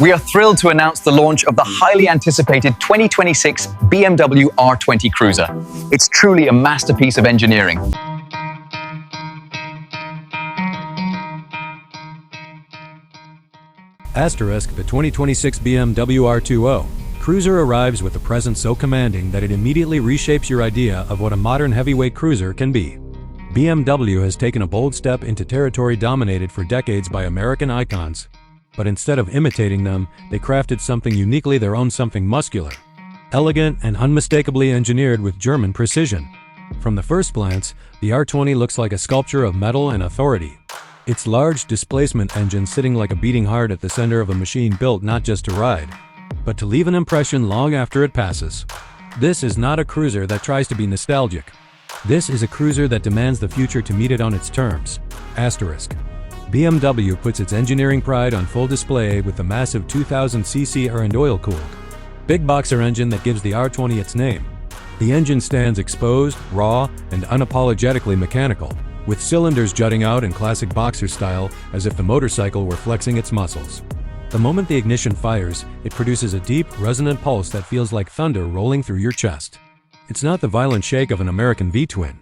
We are thrilled to announce the launch of the highly anticipated 2026 BMW R20 Cruiser. It's truly a masterpiece of engineering. Asterisk, the 2026 BMW R20 Cruiser arrives with a presence so commanding that it immediately reshapes your idea of what a modern heavyweight cruiser can be. BMW has taken a bold step into territory dominated for decades by American icons. But instead of imitating them, they crafted something uniquely their own, something muscular, elegant, and unmistakably engineered with German precision. From the first glance, the R20 looks like a sculpture of metal and authority. Its large displacement engine sitting like a beating heart at the center of a machine built not just to ride, but to leave an impression long after it passes. This is not a cruiser that tries to be nostalgic. This is a cruiser that demands the future to meet it on its terms. Asterisk. BMW puts its engineering pride on full display with the massive 2000cc air and oil-cooled big boxer engine that gives the R20 its name. The engine stands exposed, raw, and unapologetically mechanical, with cylinders jutting out in classic boxer style as if the motorcycle were flexing its muscles. The moment the ignition fires, it produces a deep, resonant pulse that feels like thunder rolling through your chest. It's not the violent shake of an American V-twin.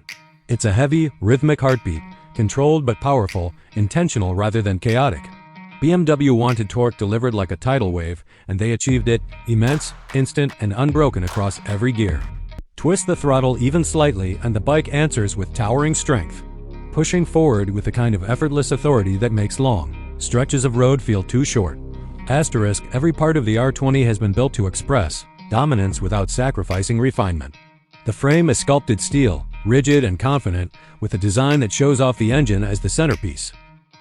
It's a heavy, rhythmic heartbeat, controlled but powerful, intentional rather than chaotic. BMW wanted torque delivered like a tidal wave, and they achieved it, immense, instant, and unbroken across every gear. Twist the throttle even slightly and the bike answers with towering strength, pushing forward with the kind of effortless authority that makes long stretches of road feel too short. Asterisk, every part of the R20 has been built to express dominance without sacrificing refinement. The frame is sculpted steel, rigid and confident, with a design that shows off the engine as the centerpiece.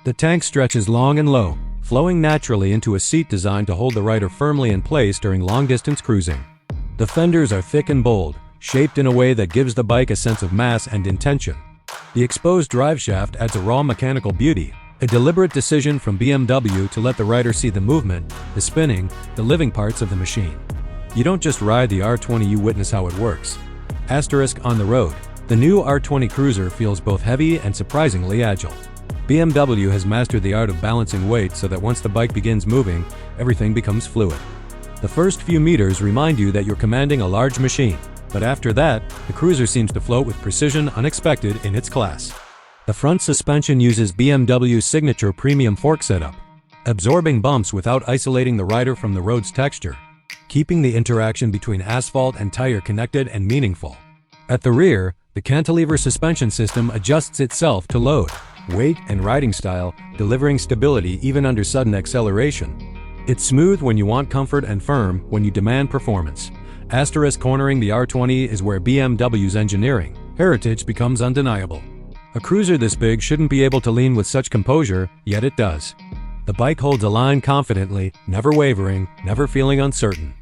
The tank stretches long and low, flowing naturally into a seat designed to hold the rider firmly in place during long-distance cruising. The fenders are thick and bold, shaped in a way that gives the bike a sense of mass and intention. The exposed driveshaft adds a raw mechanical beauty, a deliberate decision from BMW to let the rider see the movement, the spinning, the living parts of the machine. You don't just ride the R20, you witness how it works. Asterisk, on the road. The new R20 Cruiser feels both heavy and surprisingly agile. BMW has mastered the art of balancing weight so that once the bike begins moving, everything becomes fluid. The first few meters remind you that you're commanding a large machine, but after that, the Cruiser seems to float with precision unexpected in its class. The front suspension uses BMW's signature premium fork setup, absorbing bumps without isolating the rider from the road's texture, keeping the interaction between asphalt and tire connected and meaningful. At the rear, the cantilever suspension system adjusts itself to load, weight, and riding style, delivering stability even under sudden acceleration. It's smooth when you want comfort and firm when you demand performance. Asterisk, cornering the R20 is where BMW's engineering heritage becomes undeniable. A cruiser this big shouldn't be able to lean with such composure, yet it does. The bike holds a line confidently, never wavering, never feeling uncertain.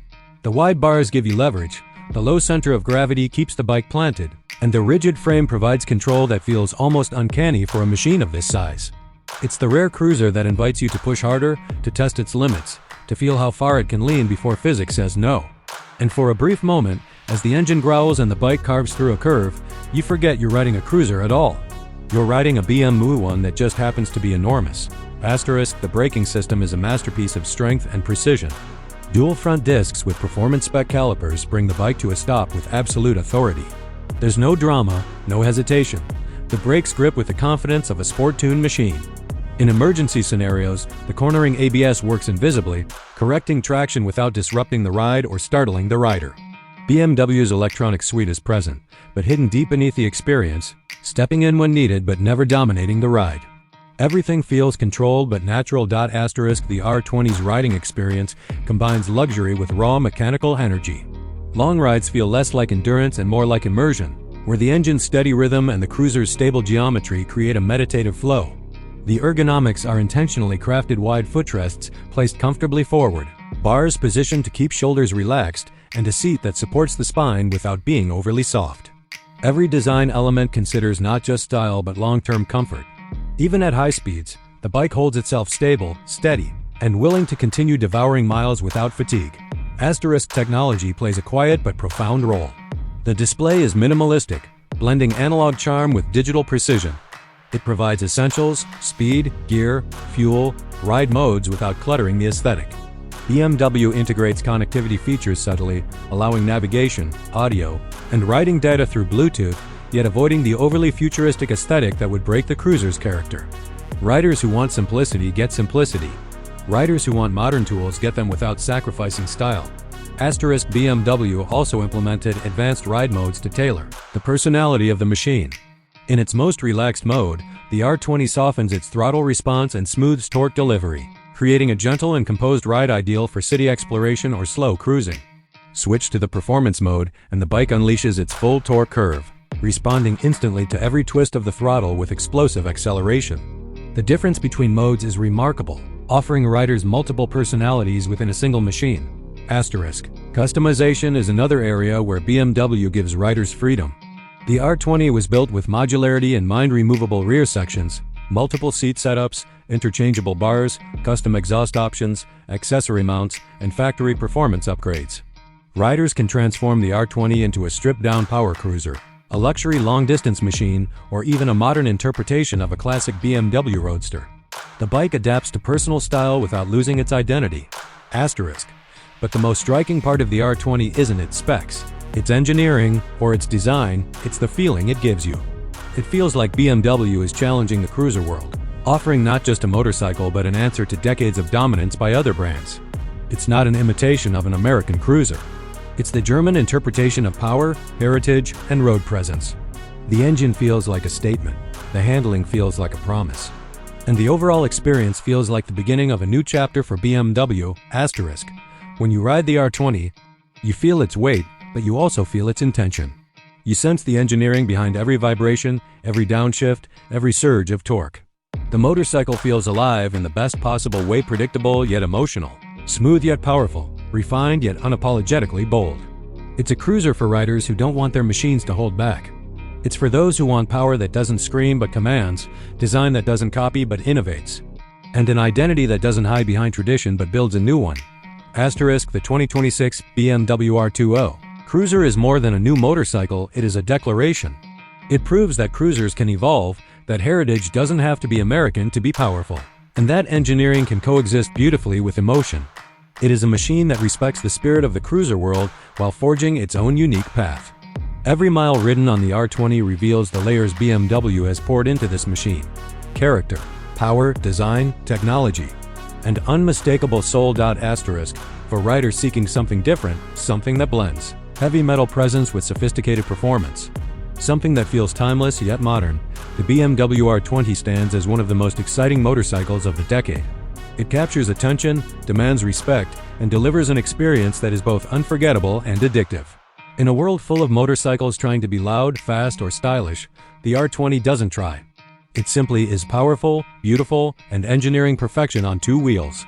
The wide bars give you leverage, the low center of gravity keeps the bike planted, and the rigid frame provides control that feels almost uncanny for a machine of this size. It's the rare cruiser that invites you to push harder, to test its limits, to feel how far it can lean before physics says no. And for a brief moment, as the engine growls and the bike carves through a curve, you forget you're riding a cruiser at all. You're riding a BMW one that just happens to be enormous. Asterisk, the braking system is a masterpiece of strength and precision. Dual front discs with performance spec calipers bring the bike to a stop with absolute authority. There's no drama, no hesitation. The brakes grip with the confidence of a sport-tuned machine. In emergency scenarios, the cornering ABS works invisibly, correcting traction without disrupting the ride or startling the rider. BMW's electronic suite is present, but hidden deep beneath the experience, stepping in when needed but never dominating the ride. Everything feels controlled but natural. Asterisk, the R20's riding experience combines luxury with raw mechanical energy. Long rides feel less like endurance and more like immersion, where the engine's steady rhythm and the cruiser's stable geometry create a meditative flow. The ergonomics are intentionally crafted: wide footrests placed comfortably forward, bars positioned to keep shoulders relaxed, and a seat that supports the spine without being overly soft. Every design element considers not just style but long-term comfort. Even at high speeds, the bike holds itself stable, steady, and willing to continue devouring miles without fatigue. Asterisk, technology plays a quiet but profound role. The display is minimalistic, blending analog charm with digital precision. It provides essentials, speed, gear, fuel, ride modes without cluttering the aesthetic. BMW integrates connectivity features subtly, allowing navigation, audio, and riding data through Bluetooth, yet avoiding the overly futuristic aesthetic that would break the Cruiser's character. Riders who want simplicity get simplicity. Riders who want modern tools get them without sacrificing style. BMW also implemented advanced ride modes to tailor the personality of the machine. In its most relaxed mode, the R20 softens its throttle response and smooths torque delivery, creating a gentle and composed ride ideal for city exploration or slow cruising. Switch to the performance mode and the bike unleashes its full torque curve, responding instantly to every twist of the throttle with explosive acceleration. The difference between modes is remarkable, offering riders multiple personalities within a single machine. Customization is another area where BMW gives riders freedom. The R20 was built with modularity and mind-removable rear sections, multiple seat setups, interchangeable bars, custom exhaust options, accessory mounts, and factory performance upgrades. Riders can transform the R20 into a stripped-down power cruiser, a luxury long-distance machine, or even a modern interpretation of a classic BMW Roadster. The bike adapts to personal style without losing its identity. But the most striking part of the R20 isn't its specs, its engineering, or its design, it's the feeling it gives you. It feels like BMW is challenging the cruiser world, offering not just a motorcycle but an answer to decades of dominance by other brands. It's not an imitation of an American cruiser. It's the German interpretation of power, heritage, and road presence. The engine feels like a statement, the handling feels like a promise, and the overall experience feels like the beginning of a new chapter for BMW. When you ride the R20, you feel its weight, but you also feel its intention. You sense the engineering behind every vibration, every downshift, every surge of torque. The motorcycle feels alive in the best possible way, predictable yet emotional, smooth yet powerful, refined yet unapologetically bold. It's a cruiser for riders who don't want their machines to hold back. It's for those who want power that doesn't scream but commands, design that doesn't copy but innovates, and an identity that doesn't hide behind tradition but builds a new one. The 2026 BMW R20 Cruiser is more than a new motorcycle, it is a declaration. It proves that cruisers can evolve, that heritage doesn't have to be American to be powerful, and that engineering can coexist beautifully with emotion. It is a machine that respects the spirit of the cruiser world while forging its own unique path. Every mile ridden on the R20 reveals the layers BMW has poured into this machine. Character, power, design, technology, and unmistakable soul. For riders seeking something different, something that blends heavy metal presence with sophisticated performance, something that feels timeless yet modern, the BMW R20 stands as one of the most exciting motorcycles of the decade. It captures attention, demands respect, and delivers an experience that is both unforgettable and addictive. In a world full of motorcycles trying to be loud, fast, or stylish, the R20 doesn't try. It simply is powerful, beautiful, and engineering perfection on two wheels.